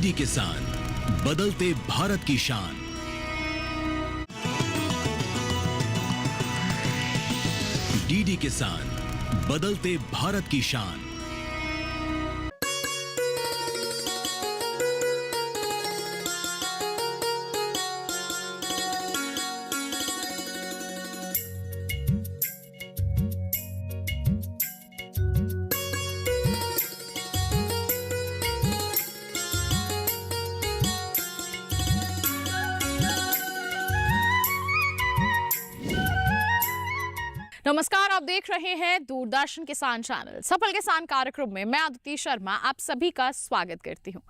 DD किसान, बदलते भारत की शान। डीडी किसान, बदलते भारत की शान। नमस्कार, आप देख रहे हैं दूरदर्शन किसान चैनल। सफल किसान कार्यक्रम में मैं अदिति शर्मा आप सभी का स्वागत करती हूं।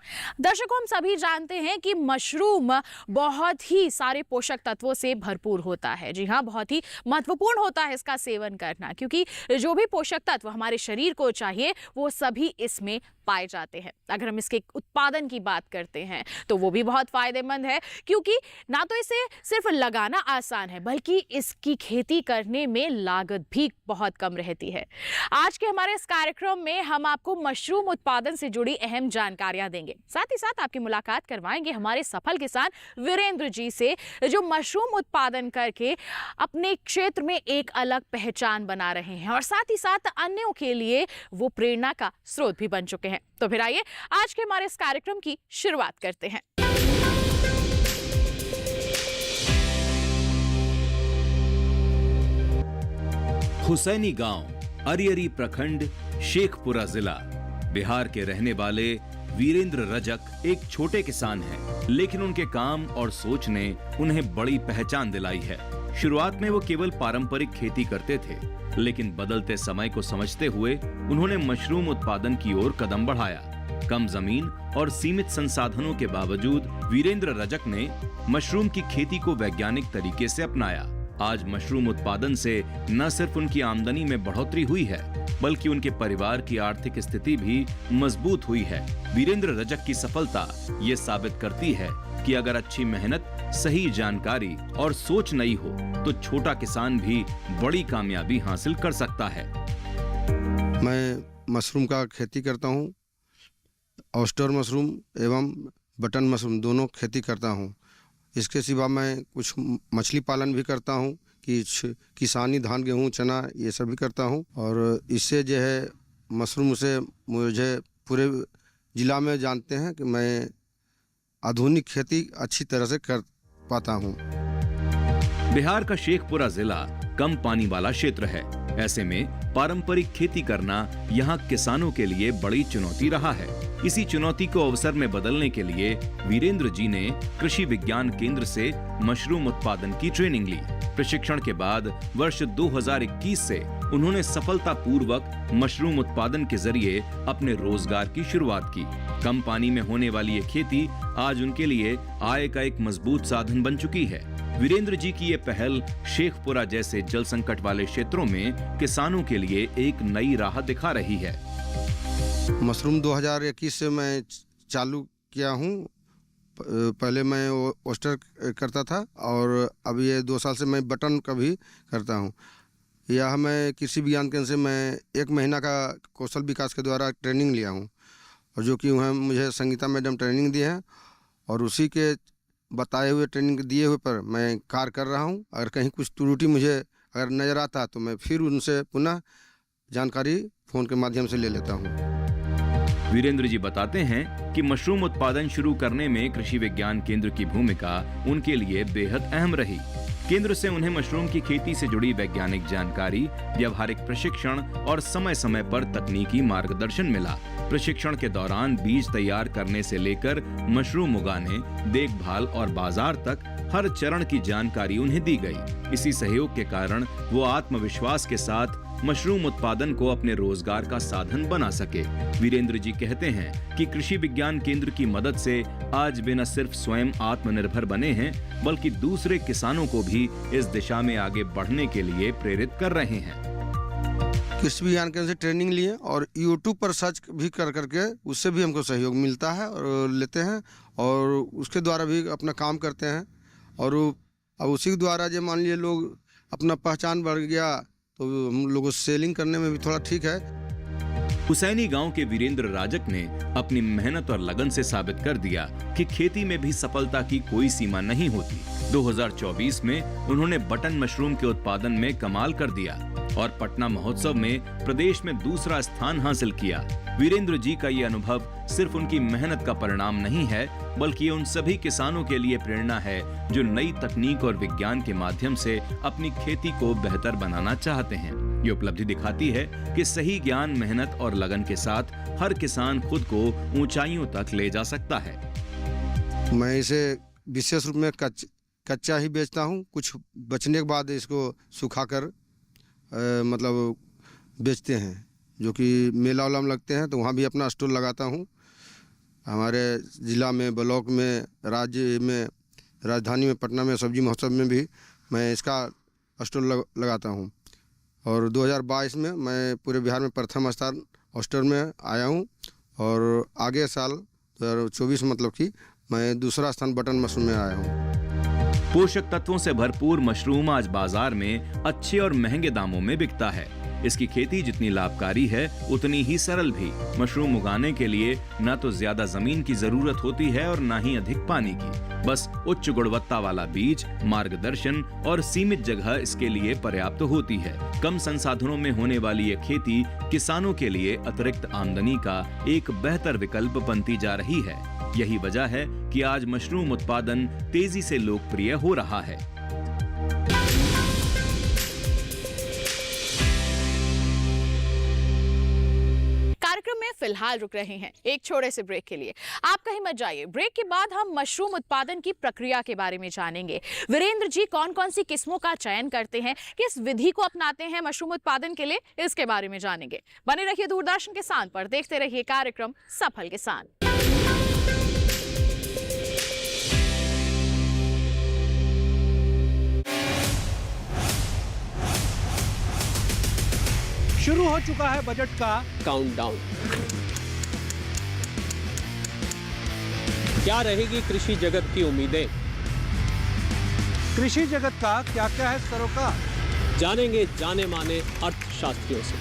दर्शकों, हम सभी जानते हैं कि मशरूम बहुत ही सारे पोषक तत्वों से भरपूर होता है। जी हाँ, बहुत ही महत्वपूर्ण होता है इसका सेवन करना, क्योंकि जो भी पोषक तत्व हमारे शरीर को चाहिए वो सभी इसमें पाए जाते हैं। अगर हम इसके उत्पादन की बात करते हैं तो वो भी बहुत फायदेमंद है, क्योंकि ना तो इसे सिर्फ लगाना आसान है बल्कि इसकी खेती करने में लागत भी बहुत कम रहती है। आज के हमारे इस कार्यक्रम में हम आपको मशरूम उत्पादन से जुड़ी अहम जानकारियां देंगे। साथ ही साथ आपकी मुलाकात करवाएंगे हमारे सफल किसान वीरेंद्र जी से, जो मशरूम उत्पादन करके अपने क्षेत्र में एक अलग पहचान बना रहे हैं और साथ ही साथ अन्यों के लिए वो प्रेरणा का स्रोत भी बन चुके हैं। तो फिर आइए आज के हमारे इस कार्यक्रम की शुरुआत करते हैं। हुसैनी गांव, अरियरी प्रखंड, शेखपुरा जिला। बिहार के रहने वाले वीरेंद्र रजक एक छोटे किसान हैं, लेकिन उनके काम और सोच ने उन्हें बड़ी पहचान दिलाई है। शुरुआत में वो केवल पारंपरिक खेती करते थे, लेकिन बदलते समय को समझते हुए उन्होंने मशरूम उत्पादन की ओर कदम बढ़ाया। कम जमीन और सीमित संसाधनों के बावजूद वीरेंद्र रजक ने मशरूम की खेती को वैज्ञानिक तरीके से अपनाया। आज मशरूम उत्पादन से न सिर्फ उनकी आमदनी में बढ़ोतरी हुई है, बल्कि उनके परिवार की आर्थिक स्थिति भी मजबूत हुई है। वीरेंद्र रजक की सफलता ये साबित करती है कि अगर अच्छी मेहनत, सही जानकारी और सोच नई हो तो छोटा किसान भी बड़ी कामयाबी हासिल कर सकता है। मैं मशरूम का खेती करता हूँ। ऑयस्टर मशरूम एवं बटन मशरूम दोनों खेती करता हूँ। इसके सिवा मैं कुछ मछली पालन भी करता हूँ, कि किसानी, धान, गेहूँ, चना ये सब भी करता हूँ। और इससे जो है मशरूम से मुझे पूरे ज़िला में जानते हैं कि मैं आधुनिक खेती अच्छी तरह से कर पाता हूँ। बिहार का शेखपुरा जिला कम पानी वाला क्षेत्र है। ऐसे में पारंपरिक खेती करना यहाँ किसानों के लिए बड़ी चुनौती रहा है। इसी चुनौती को अवसर में बदलने के लिए वीरेंद्र जी ने कृषि विज्ञान केंद्र से मशरूम उत्पादन की ट्रेनिंग ली। प्रशिक्षण के बाद वर्ष 2021 से उन्होंने सफलतापूर्वक मशरूम उत्पादन के जरिए अपने रोजगार की शुरुआत की। कम पानी में होने वाली ये खेती आज उनके लिए आय का एक मजबूत साधन बन चुकी है। वीरेंद्र जी की ये पहल शेखपुरा जैसे जल संकट वाले क्षेत्रों में किसानों के लिए एक नई राह दिखा रही है। मशरूम 2021 से मैं चालू किया हूँ। पहले मैं ऑयस्टर करता था और अब ये 2 साल से मैं बटन का भी करता हूँ। यह मैं कृषि विज्ञान केंद्र से मैं 1 महीना का कौशल विकास के द्वारा ट्रेनिंग लिया हूँ, और जो कि वह मुझे संगीता मैडम ट्रेनिंग दी है, और उसी के बताए हुए ट्रेनिंग दिए हुए पर मैं कार्य कर रहा हूँ। अगर कहीं कुछ त्रुटि मुझे अगर नज़र आता तो मैं फिर उनसे पुनः जानकारी फ़ोन के माध्यम से ले लेता हूँ। वीरेंद्र जी बताते हैं कि मशरूम उत्पादन शुरू करने में कृषि विज्ञान केंद्र की भूमिका उनके लिए बेहद अहम रही। केंद्र से उन्हें मशरूम की खेती से जुड़ी वैज्ञानिक जानकारी, व्यावहारिक प्रशिक्षण और समय समय पर तकनीकी मार्गदर्शन मिला। प्रशिक्षण के दौरान बीज तैयार करने से लेकर मशरूम उगाने, देखभाल और बाजार तक हर चरण की जानकारी उन्हें दी गई। इसी सहयोग के कारण वो आत्मविश्वास के साथ मशरूम उत्पादन को अपने रोजगार का साधन बना सके। वीरेंद्र जी कहते हैं कि कृषि विज्ञान केंद्र की मदद से आज वे न सिर्फ स्वयं आत्मनिर्भर बने हैं, बल्कि दूसरे किसानों को भी इस दिशा में आगे बढ़ने के लिए प्रेरित कर रहे हैं। कृषि विज्ञान केंद्र से ट्रेनिंग लिए और यूट्यूब पर सर्च भी कर करके उससे भी हमको सहयोग मिलता है और लेते हैं, और उसके द्वारा भी अपना काम करते हैं। और अब उसी के द्वारा जो मान लीजिए लोग अपना पहचान बढ़ गया तो हम लोगों को सेलिंग करने में भी थोड़ा ठीक है। हुसैनी गांव के वीरेंद्र राजक ने अपनी मेहनत और लगन से साबित कर दिया कि खेती में भी सफलता की कोई सीमा नहीं होती। 2024 में उन्होंने बटन मशरूम के उत्पादन में कमाल कर दिया और पटना महोत्सव में प्रदेश में दूसरा स्थान हासिल किया। वीरेंद्र जी का ये अनुभव सिर्फ उनकी मेहनत का परिणाम नहीं है, बल्कि ये उन सभी किसानों के लिए प्रेरणा है जो नई तकनीक और विज्ञान के माध्यम से अपनी खेती को बेहतर बनाना चाहते हैं। ये उपलब्धि दिखाती है कि सही ज्ञान, मेहनत और लगन के साथ हर किसान खुद को ऊंचाइयों तक ले जा सकता है। मैं इसे विशेष रूप में कच्चा ही बेचता हूँ। कुछ बचने के बाद इसको सुखाकर मतलब बेचते हैं, जो कि मेला वाला में लगते हैं, तो वहाँ भी अपना स्टॉल लगाता हूँ। हमारे ज़िला में, ब्लॉक में, राज्य में, राजधानी में, पटना में सब्जी महोत्सव में भी मैं इसका स्टॉल लगाता हूँ। और 2022 में मैं पूरे बिहार में प्रथम स्थान ऑस्टर में आया हूँ और आगे साल 2024 मतलब कि मैं दूसरा स्थान बटन मशरूम में आया हूँ। पोषक तत्वों से भरपूर मशरूम आज बाजार में अच्छे और महंगे दामों में बिकता है। इसकी खेती जितनी लाभकारी है उतनी ही सरल भी। मशरूम उगाने के लिए न तो ज्यादा जमीन की जरूरत होती है और न ही अधिक पानी की। बस उच्च गुणवत्ता वाला बीज, मार्गदर्शन और सीमित जगह इसके लिए पर्याप्त होती है। कम संसाधनों में होने वाली ये खेती किसानों के लिए अतिरिक्त आमदनी का एक बेहतर विकल्प बनती जा रही है। यही वजह है कि आज मशरूम उत्पादन तेजी से लोकप्रिय हो रहा है। कार्यक्रम में फिलहाल रुक रहे हैं एक छोटे से ब्रेक के लिए। आप कहीं मत जाइए। ब्रेक के बाद हम मशरूम उत्पादन की प्रक्रिया के बारे में जानेंगे। वीरेंद्र जी कौन कौन सी किस्मों का चयन करते हैं, किस विधि को अपनाते हैं मशरूम उत्पादन के लिए, इसके बारे में जानेंगे। बने रहिए दूरदर्शन किसान पर, देखते रहिए कार्यक्रम सफल किसान। शुरू हो चुका है बजट का काउंटडाउन। क्या रहेगी कृषि जगत की उम्मीदें? कृषि जगत का क्या क्या है सरोकार? जानेंगे जाने माने अर्थशास्त्रियों से,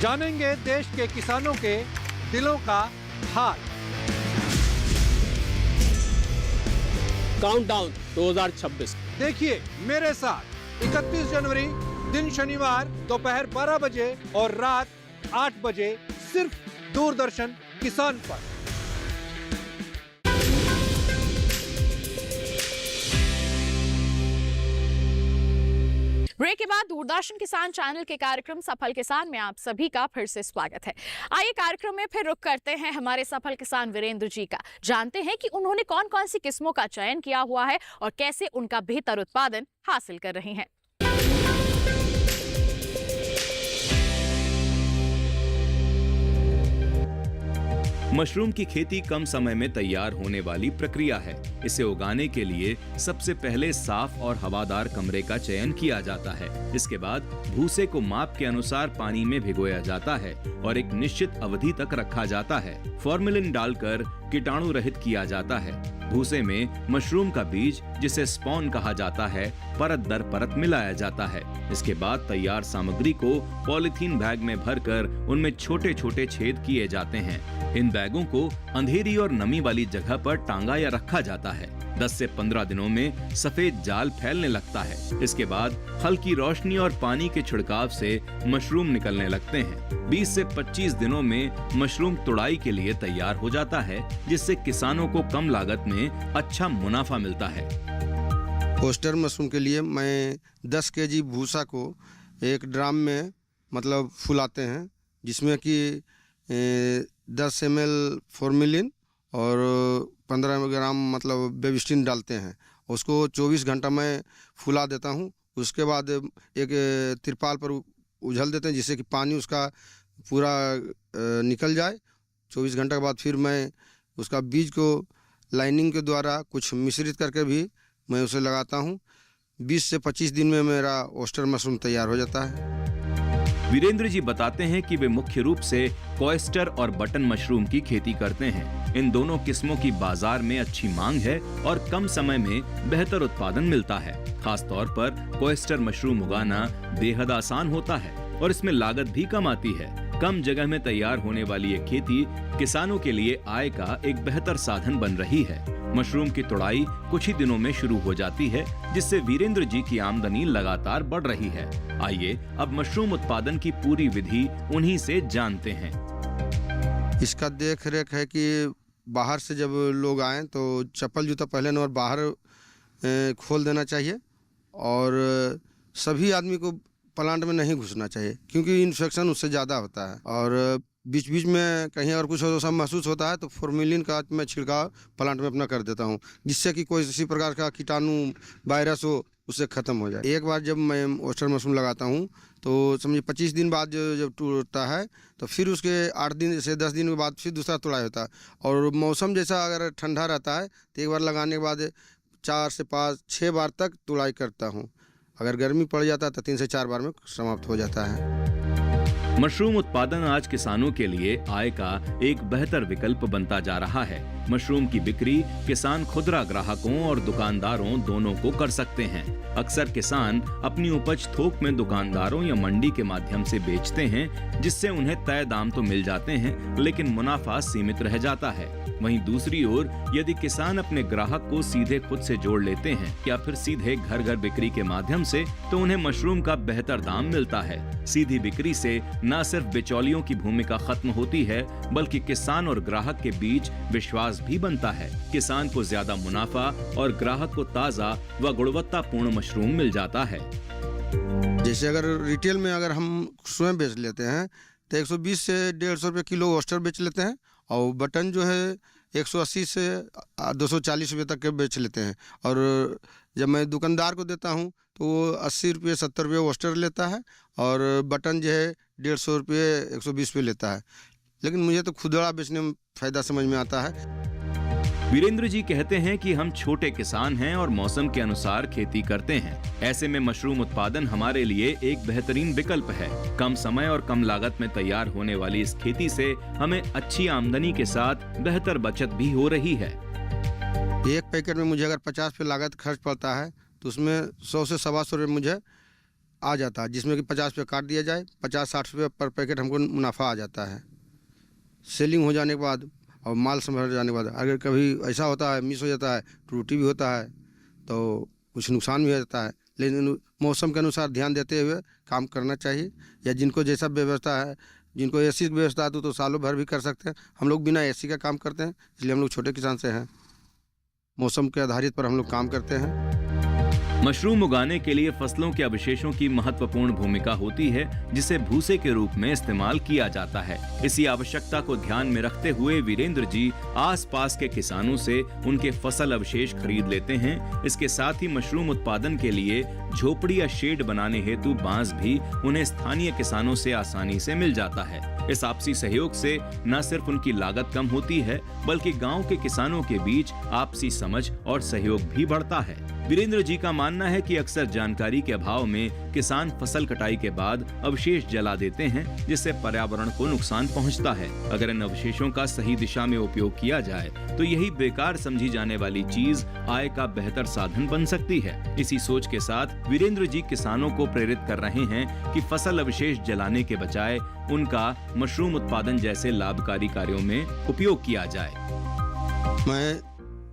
जानेंगे देश के किसानों के दिलों का हाल। काउंटडाउन 2026 देखिए मेरे साथ 31 जनवरी दिन शनिवार दोपहर 12 बजे और रात 8 बजे सिर्फ दूरदर्शन किसान पर। ब्रेक के बाद दूरदर्शन किसान चैनल के कार्यक्रम सफल किसान में आप सभी का फिर से स्वागत है। आइए कार्यक्रम में फिर रुक करते हैं हमारे सफल किसान वीरेंद्र जी का। जानते हैं कि उन्होंने कौन कौन सी किस्मों का चयन किया हुआ है और कैसे उनका बेहतर उत्पादन हासिल कर रहे हैं। मशरूम की खेती कम समय में तैयार होने वाली प्रक्रिया है। इसे उगाने के लिए सबसे पहले साफ और हवादार कमरे का चयन किया जाता है। इसके बाद भूसे को माप के अनुसार पानी में भिगोया जाता है और एक निश्चित अवधि तक रखा जाता है। फॉर्मेलिन डालकर कीटाणु रहित किया जाता है। भूसे में मशरूम का बीज, जिसे स्पॉन कहा जाता है, परत दर परत मिलाया जाता है। इसके बाद तैयार सामग्री को पॉलीथीन बैग में भरकर उनमें छोटे छोटे छेद किए जाते हैं। इन बैगों को अंधेरी और नमी वाली जगह पर टांगा या रखा जाता है। 10 से 15 दिनों में सफेद जाल फैलने लगता है। इसके बाद हल्की रोशनी और पानी के छिड़काव से मशरूम निकलने लगते हैं। 20 से 25 दिनों में मशरूम तुड़ाई के लिए तैयार हो जाता है, जिससे किसानों को कम लागत में अच्छा मुनाफा मिलता है। पोस्टर मशरूम के लिए मैं 10 केजी भूसा को एक ड्राम में मतलब फुलाते हैं, जिसमें कि 10 ml फॉर्मेलिन और 15 ग्राम मतलब बेबिस्टिन डालते हैं। उसको 24 घंटा मैं फुला देता हूँ। उसके बाद एक तिरपाल पर उझल देते हैं, जिससे कि पानी उसका पूरा निकल जाए। 24 घंटा के बाद फिर मैं उसका बीज को लाइनिंग के द्वारा कुछ मिश्रित करके भी मैं उसे लगाता हूँ। 20 से 25 दिन में मेरा ओस्टर मशरूम तैयार हो जाता है। वीरेंद्र जी बताते हैं कि वे मुख्य रूप से कोएस्टर और बटन मशरूम की खेती करते हैं। इन दोनों किस्मों की बाजार में अच्छी मांग है और कम समय में बेहतर उत्पादन मिलता है। खास तौर पर कोएस्टर मशरूम उगाना बेहद आसान होता है और इसमें लागत भी कम आती है। कम जगह में तैयार होने वाली ये खेती किसानों के लिए आय का एक बेहतर साधन बन रही है। मशरूम की तुड़ाई कुछ ही दिनों में शुरू हो जाती है, जिससे वीरेंद्र जी की आमदनी लगातार बढ़ रही है। आइए अब मशरूम उत्पादन की पूरी विधि उन्हीं से जानते हैं। इसका देख रेख है कि बाहर से जब लोग आए तो चप्पल जूता पहले नंबर बाहर खोल देना चाहिए, और सभी आदमी को प्लांट में नहीं घुसना चाहिए, क्योंकि इन्फेक्शन उससे ज़्यादा होता है। और बीच बीच में कहीं अगर कुछ ऐसा महसूस होता है तो फॉर्मेलिन का मैं छिड़काव प्लांट में अपना कर देता हूँ, जिससे कि कोई किसी प्रकार का कीटाणु वायरस हो उससे ख़त्म हो जाए। एक बार जब मैं ओस्टर मशरूम लगाता हूँ तो समझिए 25 दिन बाद जब टूटता है तो फिर उसके 8 दिन से 10 दिन के बाद फिर दूसरा तुड़ाई होता है। और मौसम जैसा अगर ठंडा रहता है तो एक बार लगाने के बाद 4 से 5 6 बार तक तुड़ाई करता हूँ। अगर गर्मी पड़ जाता है तो 3 से 4 बार में समाप्त हो जाता है। मशरूम उत्पादन आज किसानों के लिए आय का एक बेहतर विकल्प बनता जा रहा है। मशरूम की बिक्री किसान खुदरा ग्राहकों और दुकानदारों दोनों को कर सकते हैं। अक्सर किसान अपनी उपज थोक में दुकानदारों या मंडी के माध्यम से बेचते हैं, जिससे उन्हें तय दाम तो मिल जाते हैं, लेकिन मुनाफा सीमित रह जाता है। वहीं दूसरी ओर यदि किसान अपने ग्राहक को सीधे खुद से जोड़ लेते हैं या फिर सीधे घर घर बिक्री के माध्यम से, तो उन्हें मशरूम का बेहतर दाम मिलता है। सीधी बिक्री से न सिर्फ बिचौलियों की भूमिका खत्म होती है, बल्कि किसान और ग्राहक के बीच विश्वास भी बनता है। किसान को ज्यादा मुनाफा और ग्राहक को ताजा व गुणवत्तापूर्ण मशरूम मिल जाता है। जैसे अगर रिटेल में अगर हम स्वयं बेच लेते हैं तो 120 से 150 रुपये किलो ओस्टर बेच लेते हैं, और बटन जो है 180 से 240 रुपये तक के बेच लेते हैं। और जब मैं दुकानदार को देता हूँ तो वो 80 रुपये 70 रुपये ओस्टर लेता है, और बटन जो है 150 रुपये 120 रुपये लेता है। लेकिन मुझे तो खुदरा बेचने में फ़ायदा समझ में आता है। वीरेंद्र जी कहते हैं कि हम छोटे किसान हैं और मौसम के अनुसार खेती करते हैं। ऐसे में मशरूम उत्पादन हमारे लिए एक बेहतरीन विकल्प है। कम समय और कम लागत में तैयार होने वाली इस खेती से हमें अच्छी आमदनी के साथ बेहतर बचत भी हो रही है। एक पैकेट में मुझे अगर 50 रुपये लागत खर्च पड़ता है तो उसमें 100 से 125 रुपये मुझे आ जाता है, जिसमें कि 50 रुपये काट दिया जाए, 50-60 रुपये पर पैकेट हमको मुनाफा आ जाता है। सेलिंग हो जाने के बाद और माल संभल जाने के बाद अगर कभी ऐसा होता है, मिस हो जाता है, त्रुटि भी होता है, तो कुछ नुकसान भी हो जाता है। लेकिन मौसम के अनुसार ध्यान देते हुए काम करना चाहिए, या जिनको जैसा व्यवस्था है, जिनको एसी की व्यवस्था है तो सालों भर भी कर सकते हैं। हम लोग बिना एसी का काम करते हैं, इसलिए हम लोग छोटे किसान से हैं। मौसम के आधारित पर हम लोग काम करते हैं। मशरूम उगाने के लिए फसलों के अवशेषों की महत्वपूर्ण भूमिका होती है, जिसे भूसे के रूप में इस्तेमाल किया जाता है। इसी आवश्यकता को ध्यान में रखते हुए वीरेंद्र जी आसपास के किसानों से उनके फसल अवशेष खरीद लेते हैं। इसके साथ ही मशरूम उत्पादन के लिए झोपड़ी या शेड बनाने हेतु बांस भी उन्हें स्थानीय किसानों से आसानी से मिल जाता है। इस आपसी सहयोग से न सिर्फ उनकी लागत कम होती है, बल्कि गांव के किसानों के बीच आपसी समझ और सहयोग भी बढ़ता है। वीरेंद्र जी का मानना है कि अक्सर जानकारी के अभाव में किसान फसल कटाई के बाद अवशेष जला देते हैं, जिससे पर्यावरण को नुकसान पहुंचता है। अगर इन अवशेषों का सही दिशा में उपयोग किया जाए तो यही बेकार समझी जाने वाली चीज आय का बेहतर साधन बन सकती है। इसी सोच के साथ वीरेंद्र जी किसानों को प्रेरित कर रहे हैं कि फसल अवशेष जलाने के बजाय उनका मशरूम उत्पादन जैसे लाभकारी कार्यों में उपयोग किया जाए। मैं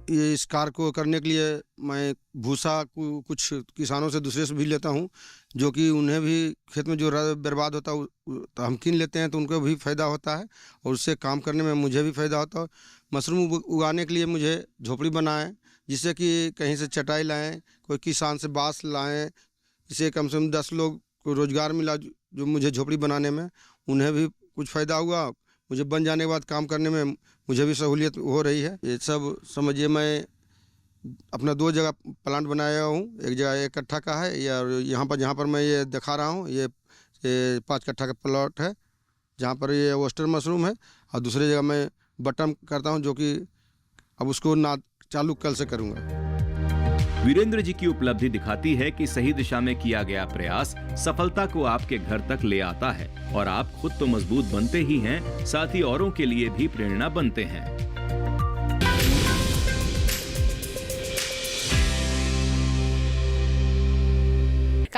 ये इस कार्य को करने के लिए मैं भूसा कुछ किसानों से दूसरे से भी लेता हूँ, जो कि उन्हें भी खेत में जो बर्बाद होता है तो हम कीन लेते हैं, तो उनको भी फ़ायदा होता है और उससे काम करने में मुझे भी फ़ायदा होता है। मशरूम उगाने के लिए मुझे झोपड़ी बनाएं, जिससे कि कहीं से चटाई लाएं, कोई किसान से बांस लाएं, इससे कम से कम 10 लोग को रोज़गार मिला जो मुझे झोपड़ी बनाने में, उन्हें भी कुछ फ़ायदा हुआ। मुझे बन जाने के बाद काम करने में मुझे भी सहूलियत हो रही है। ये सब समझिए मैं अपना 2 जगह प्लांट बनाया हूँ। एक जगह 1 कट्ठा का है, या यहाँ पर जहाँ पर मैं ये दिखा रहा हूँ ये 5 कट्ठा का प्लॉट है, जहाँ पर ये ओस्टर मशरूम है। और दूसरी जगह मैं बटन करता हूँ, जो कि अब उसको ना चालू कल से करूँगा। वीरेंद्र जी की उपलब्धि दिखाती है कि सही दिशा में किया गया प्रयास सफलता को आपके घर तक ले आता है, और आप खुद तो मजबूत बनते ही हैं, साथ ही औरों के लिए भी प्रेरणा बनते हैं।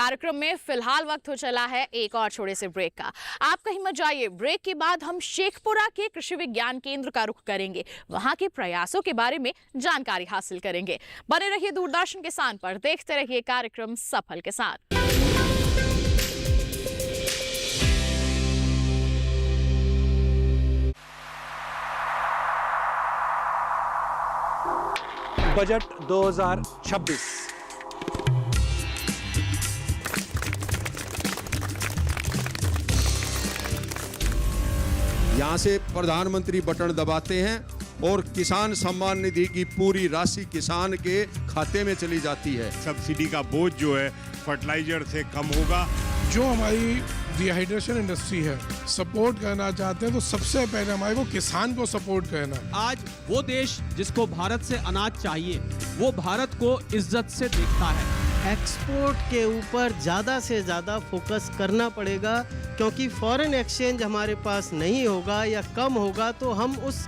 कार्यक्रम में फिलहाल वक्त हो चला है एक और छोटे से ब्रेक का। आप कहीं मत जाइए, ब्रेक के बाद हम शेखपुरा के कृषि विज्ञान केंद्र का रुख करेंगे, वहां के प्रयासों के बारे में जानकारी हासिल करेंगे। बने रहिए दूरदर्शन किसान पर, देखते रहिए कार्यक्रम सफल किसान। बजट 2026। यहाँ से प्रधानमंत्री बटन दबाते हैं और किसान सम्मान निधि की पूरी राशि किसान के खाते में चली जाती है। सब्सिडी का बोझ जो है फर्टिलाइजर से कम होगा। जो हमारी डिहाइड्रेशन इंडस्ट्री है सपोर्ट करना चाहते हैं तो सबसे पहले हमारे को किसान को सपोर्ट करना है। आज वो देश जिसको भारत से अनाज चाहिए वो भारत को इज्जत से देखता है। एक्सपोर्ट के ऊपर ज़्यादा से ज़्यादा फोकस करना पड़ेगा, क्योंकि फॉरेन एक्सचेंज हमारे पास नहीं होगा या कम होगा तो हम उस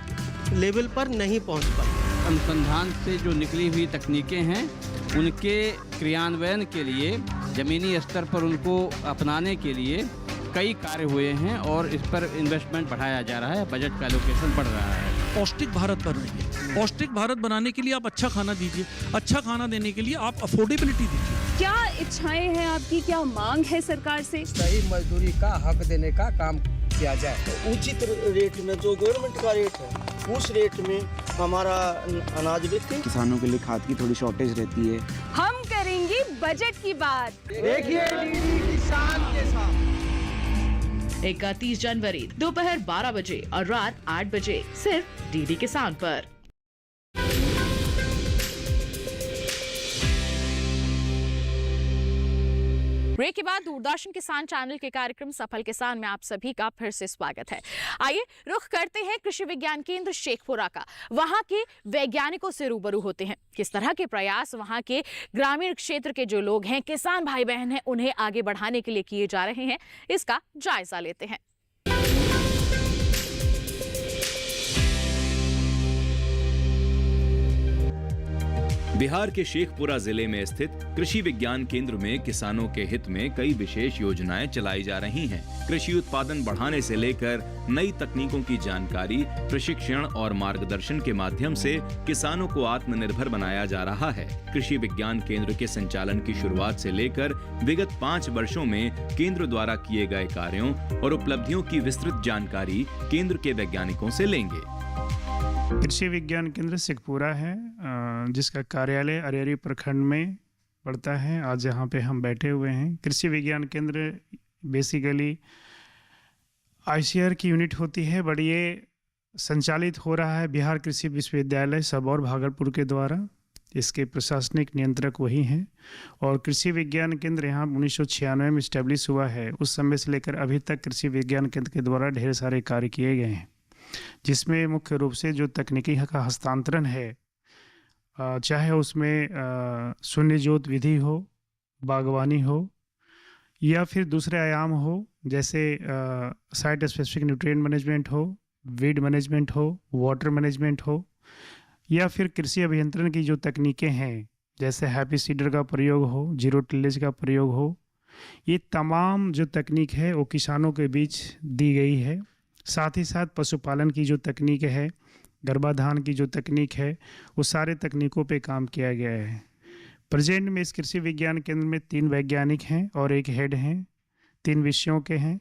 लेवल पर नहीं पहुंच पाएंगे। अनुसंधान से जो निकली हुई तकनीकें हैं उनके क्रियान्वयन के लिए, जमीनी स्तर पर उनको अपनाने के लिए कई कार्य हुए हैं और इस पर इन्वेस्टमेंट बढ़ाया जा रहा है, बजट का एलोकेशन बढ़ रहा है। पौष्टिक भारत बनाइए। पौष्टिक भारत बनाने के लिए आप अच्छा खाना दीजिए, अच्छा खाना देने के लिए आप अफोर्डेबिलिटी दीजिए। क्या इच्छाएं हैं आपकी, क्या मांग है सरकार से? सही मजदूरी का हक देने का काम किया जाए। उचित रेट में जो गवर्नमेंट का रेट है उस रेट में हमारा अनाज बेचें। किसानों के लिए खाद की थोड़ी शॉर्टेज रहती है। हम करेंगे बजट की बात। देखिए डीडी किसान के साथ 31 जनवरी दोपहर 12 बजे और रात 8 बजे सिर्फ डीडी किसान पर। ब्रेक के बाद दूरदर्शन किसान चैनल के कार्यक्रम सफल किसान में आप सभी का फिर से स्वागत है। आइए रुख करते हैं कृषि विज्ञान केंद्र शेखपुरा का। वहां के वैज्ञानिकों से रूबरू होते हैं, किस तरह के प्रयास वहां के ग्रामीण क्षेत्र के जो लोग हैं, किसान भाई बहन हैं, उन्हें आगे बढ़ाने के लिए किए जा रहे हैं, इसका जायजा लेते हैं। बिहार के शेखपुरा जिले में स्थित कृषि विज्ञान केंद्र में किसानों के हित में कई विशेष योजनाएं चलाई जा रही हैं। कृषि उत्पादन बढ़ाने से लेकर नई तकनीकों की जानकारी, प्रशिक्षण और मार्गदर्शन के माध्यम से किसानों को आत्मनिर्भर बनाया जा रहा है। कृषि विज्ञान केंद्र के संचालन की शुरुआत से लेकर विगत 5 वर्षों में केंद्र द्वारा किए गए कार्यों और उपलब्धियों की विस्तृत जानकारी केंद्र के वैज्ञानिकों से लेंगे। कृषि विज्ञान केंद्र शेखपुरा है, जिसका कार्यालय अरियरी प्रखंड में पड़ता है। आज यहाँ पे हम बैठे हुए हैं। कृषि विज्ञान केंद्र बेसिकली आईसीआर की यूनिट होती है, बट ये संचालित हो रहा है बिहार कृषि विश्वविद्यालय सबौर भागलपुर के द्वारा। इसके प्रशासनिक नियंत्रक वही हैं और कृषि विज्ञान केंद्र यहाँ 1996 में इस्टेब्लिश हुआ है। उस समय से लेकर अभी तक कृषि विज्ञान केंद्र के द्वारा ढेर सारे कार्य किए गए हैं, जिसमें मुख्य रूप से जो तकनीकी का हस्तांतरण है, चाहे उसमें शून्य जोत विधि हो, बागवानी हो या फिर दूसरे आयाम हो, जैसे साइट स्पेसिफिक न्यूट्रिएंट मैनेजमेंट हो, वीड मैनेजमेंट हो, वाटर मैनेजमेंट हो, या फिर कृषि अभियंत्रण की जो तकनीकें हैं, जैसे हैप्पी सीडर का प्रयोग हो, जीरो टिलेज का प्रयोग हो, ये तमाम जो तकनीक है वो किसानों के बीच दी गई है। साथ ही साथ पशुपालन की जो तकनीक है, गर्भाधान की जो तकनीक है, वो सारे तकनीकों पे काम किया गया है। प्रेजेंट में इस कृषि विज्ञान केंद्र में 3 वैज्ञानिक हैं और 1 हेड हैं। 3 विषयों के हैं,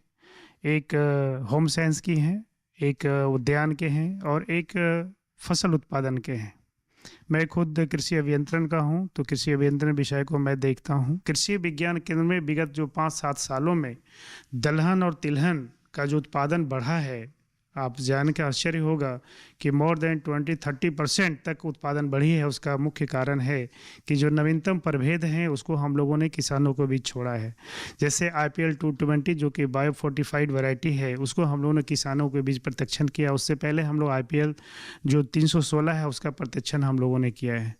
एक होम साइंस की हैं, एक उद्यान के हैं और एक फसल उत्पादन के हैं। मैं खुद कृषि अभियंत्रण का हूं, तो कृषि अभियंत्रण विषय को मैं देखता हूं। कृषि विज्ञान केंद्र में विगत जो 5-7 सालों में दलहन और तिलहन का जो उत्पादन बढ़ा है, आप जान के आश्चर्य होगा कि मोर देन 20-30% तक उत्पादन बढ़ी है। उसका मुख्य कारण है कि जो नवीनतम प्रभेद हैं उसको हम लोगों ने किसानों को बीच छोड़ा है। जैसे IPL 220 जो कि बायो फोर्टिफाइड वैरायटी है, उसको हम लोगों ने किसानों के बीच प्रत्यक्षण किया। उससे पहले हम लोग IPL जो 316 है उसका प्रत्यक्षण हम लोगों ने किया है,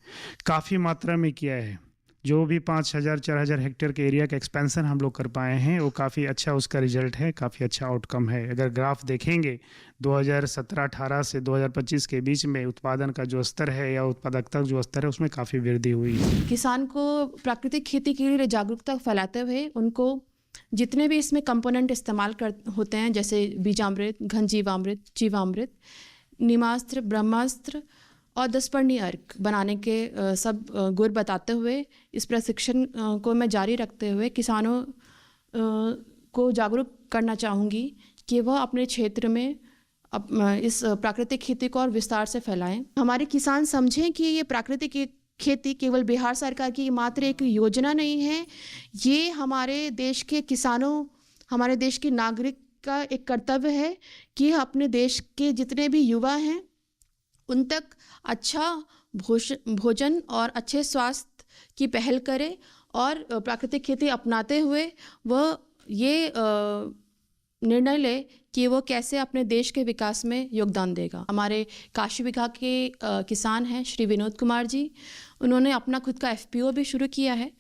काफ़ी मात्रा में किया है। जो भी 5,000-4,000 हेक्टेयर के एरिया का एक्सपेंशन हम लोग कर पाए हैं वो काफ़ी अच्छा उसका रिजल्ट है, काफ़ी अच्छा आउटकम है। अगर ग्राफ देखेंगे 2017-18 से 2025 के बीच में उत्पादन का जो स्तर है या उत्पादकता जो स्तर है उसमें काफ़ी वृद्धि हुई है। किसान को प्राकृतिक खेती के लिए जागरूकता फैलाते हुए उनको जितने भी इसमें कंपोनेंट इस्तेमाल होते हैं जैसे बीजामृत, घन जीवामृत, जीवामृत, नीमास्त्र, ब्रह्मास्त्र और 10 पर्णी अर्क बनाने के सब गुर बताते हुए इस प्रशिक्षण को मैं जारी रखते हुए किसानों को जागरूक करना चाहूँगी कि वह अपने क्षेत्र में इस प्राकृतिक खेती को और विस्तार से फैलाएं। हमारे किसान समझें कि ये प्राकृतिक खेती केवल बिहार सरकार की मात्र एक योजना नहीं है, ये हमारे देश के किसानों, हमारे देश के नागरिक का एक कर्तव्य है कि अपने देश के जितने भी युवा हैं उन तक अच्छा भोजन और अच्छे स्वास्थ्य की पहल करें और प्राकृतिक खेती अपनाते हुए वह ये निर्णय ले कि वो कैसे अपने देश के विकास में योगदान देगा। हमारे काशी विभाग के किसान हैं श्री विनोद कुमार जी, उन्होंने अपना खुद का FPO भी शुरू किया है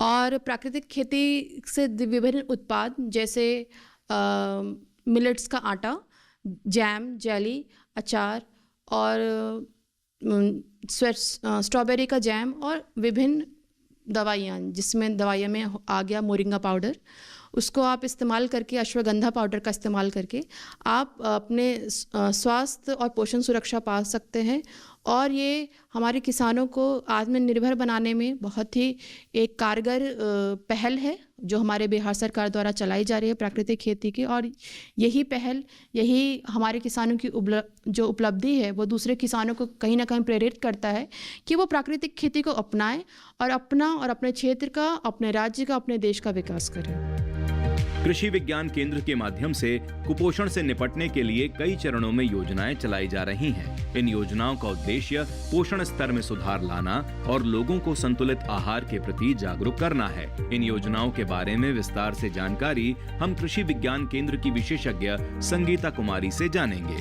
और प्राकृतिक खेती से विभिन्न उत्पाद जैसे मिलेट्स का आटा, जैम, जेली, अचार और स्ट्रॉबेरी का जैम और विभिन्न दवाइयाँ, जिसमें दवाइयों में आ गया मोरिंगा पाउडर, उसको आप इस्तेमाल करके, अश्वगंधा पाउडर का इस्तेमाल करके आप अपने स्वास्थ्य और पोषण सुरक्षा पा सकते हैं और ये हमारे किसानों को आत्मनिर्भर बनाने में बहुत ही एक कारगर पहल है जो हमारे बिहार सरकार द्वारा चलाई जा रही है प्राकृतिक खेती की। और यही पहल, यही हमारे किसानों की जो उपलब्धि है वो दूसरे किसानों को कहीं ना कहीं प्रेरित करता है कि वो प्राकृतिक खेती को अपनाएं और अपना और अपने क्षेत्र का, अपने राज्य का, अपने देश का विकास करें। कृषि विज्ञान केंद्र के माध्यम से कुपोषण से निपटने के लिए कई चरणों में योजनाएं चलाई जा रही हैं। इन योजनाओं का उद्देश्य पोषण स्तर में सुधार लाना और लोगों को संतुलित आहार के प्रति जागरूक करना है। इन योजनाओं के बारे में विस्तार से जानकारी हम कृषि विज्ञान केंद्र की विशेषज्ञ संगीता कुमारी से जानेंगे।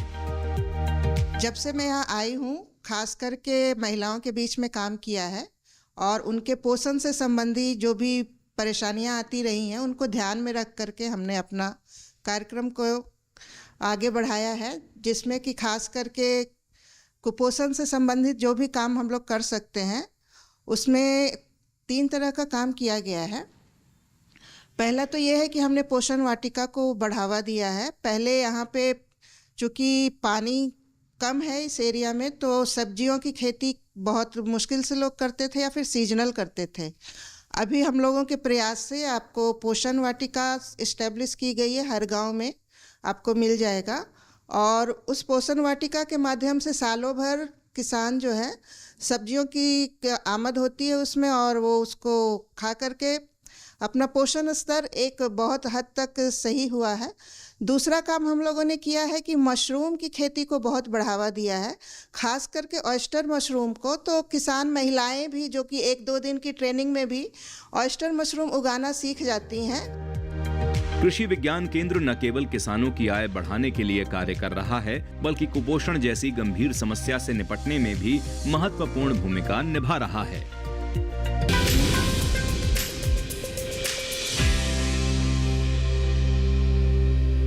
जब से मैं यहाँ आई हूँ, खास करके महिलाओं के बीच में काम किया है और उनके पोषण से संबंधी जो भी परेशानियां आती रही हैं उनको ध्यान में रख करके हमने अपना कार्यक्रम को आगे बढ़ाया है, जिसमें कि खास करके कुपोषण से संबंधित जो भी काम हम लोग कर सकते हैं उसमें 3 तरह का काम किया गया है। पहला तो ये है कि हमने पोषण वाटिका को बढ़ावा दिया है। पहले यहाँ पे चूँकि पानी कम है इस एरिया में, तो सब्जियों की खेती बहुत मुश्किल से लोग करते थे या फिर सीजनल करते थे। अभी हम लोगों के प्रयास से आपको पोषण वाटिका इस्टेब्लिश की गई है, हर गांव में आपको मिल जाएगा और उस पोषण वाटिका के माध्यम से सालों भर किसान जो है सब्जियों की आमद होती है उसमें और वो उसको खा करके अपना पोषण स्तर एक बहुत हद तक सही हुआ है। दूसरा काम हम लोगों ने किया है कि मशरूम की खेती को बहुत बढ़ावा दिया है, खास करके ऑयस्टर मशरूम को। तो किसान महिलाएं भी जो कि 1-2 दिन की ट्रेनिंग में भी ऑयस्टर मशरूम उगाना सीख जाती हैं। कृषि विज्ञान केंद्र न केवल किसानों की आय बढ़ाने के लिए कार्य कर रहा है, बल्कि कुपोषण जैसी गंभीर समस्या से निपटने में भी महत्वपूर्ण भूमिका निभा रहा है।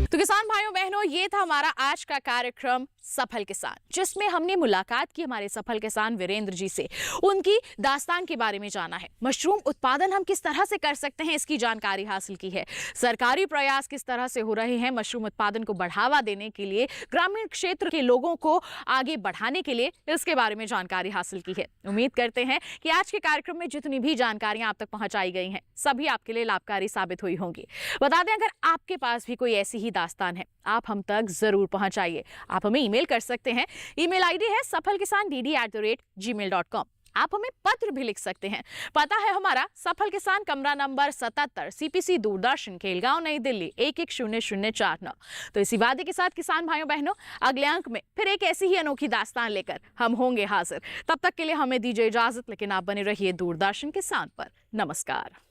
तो किसान भाइयों बहनों, ये था हमारा आज का कार्यक्रम सफल किसान, जिसमें हमने मुलाकात की हमारे सफल किसान वीरेंद्र जी से। उनकी दास्तान के बारे में जाना है, मशरूम उत्पादन हम किस तरह से कर सकते हैं इसकी जानकारी हासिल की है, सरकारी प्रयास किस तरह से हो रहे हैं मशरूम उत्पादन को बढ़ावा देने के लिए, ग्रामीण क्षेत्र के लोगों को आगे बढ़ाने के लिए, इसके बारे में जानकारी हासिल की है। उम्मीद करते हैं कि आज के कार्यक्रम में जितनी भी जानकारियां आप तक पहुंचाई गई हैं सभी आपके लिए लाभकारी साबित हुई होंगी। बता दें, अगर आपके पास भी कोई ऐसी ही दास्तान है आप हम तक जरूर पहुंचाइए। आप हमें ईमेल कर सकते हैं, ईमेल आईडी है safalkisan@gmail.com। आप हमें पत्र भी लिख सकते हैं, पता है हमारा सफल किसान, कमरा नंबर 77, CPC दूरदर्शन, खेलगांव, नई दिल्ली 110049। तो इसी वादे के साथ किसान भाइयों बहनों, अगले अंक में फिर एक ऐसी ही अनोखी दास्तान लेकर हम होंगे हाजिर। तब तक के लिए हमें दीजिए इजाजत, लेकिन आप बने रहिए दूरदर्शन किसान पर। नमस्कार।